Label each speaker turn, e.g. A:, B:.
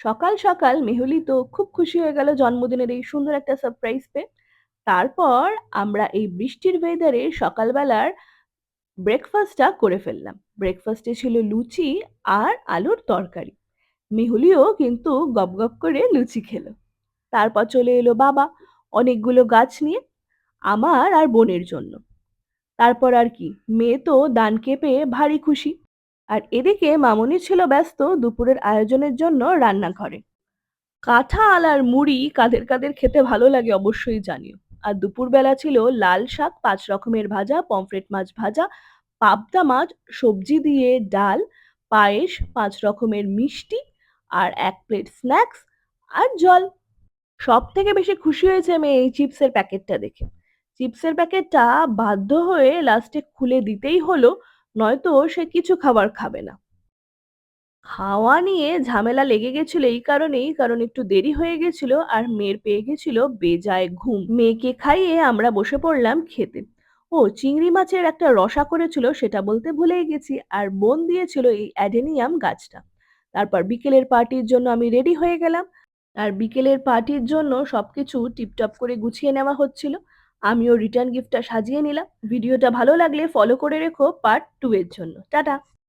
A: সকাল সকাল মেহুলি তো খুব খুশি হয়ে গেল জন্মদিনের এই সুন্দর একটা সারপ্রাইজ পেয়ে। তারপর আমরা এই বৃষ্টির ওয়েদারে সকালবেলার ব্রেকফাস্টটা করে ফেললাম। ব্রেকফাস্টে ছিল লুচি আর আলুর তরকারি। মেহুলিও কিন্তু গপ গপ করে লুচি খেলো। তারপর চলে এলো বাবা অনেকগুলো গাছ নিয়ে, আমার আর বোনের জন্য। তারপর আর কি, মেয়ে তো দানকে পেয়ে ভারী খুশি। আর এদিকে মামুনি ছিল ব্যস্ত দুপুরের আয়োজনের জন্য রান্নাঘরে। কাঁঠাল আর মুড়ি কাদের কাদের খেতে ভালো লাগে অবশ্যই জানিও। আর দুপুরবেলা ছিল লাল শাক ৫ রকমের ভাজা, পমফ্রেট মাছ ভাজা, পাবদা মাছ, সবজি দিয়ে ডাল, পায়েস, ৫ রকমের মিষ্টি আর ১ প্লেট স্ন্যাক্স আর জল। সবথেকে বেশি খুশি হয়েছে মেয়ে এই চিপসের প্যাকেটটা দেখে। চিপসের প্যাকেটটা বাধ্য হয়ে লাস্টে খুলে দিতেই হলো, নয়তো সে কিছু খাবার খাবে না। খাওয়া নিয়ে ঝামেলা লেগে গেছিল এই কারণেই, কারণ একটু দেরি হয়ে গেছিল আর মেয়ের পেয়ে গেছিল বেজায় ঘুম। মেয়েকে খাইয়ে আমরা বসে পড়লাম খেতে। ও চিংড়ি মাছের একটা রসা করেছিল সেটা বলতে ভুলেই গেছি, আর বোন দিয়েছিল এই অ্যাডেনিয়াম গাছটা। তারপর বিকেলের পার্টির জন্য আমি রেডি হয়ে গেলাম। আর বিকেলের পার্টির জন্য সবকিছু টিপটপ করে গুছিয়ে নেওয়া হচ্ছিল। আমিও রিটার্ন গিফটটা সাজিয়ে নিলাম। ভিডিওটা ভালো লাগলে ফলো করে রেখো পার্ট 2 এর জন্য। টাটা।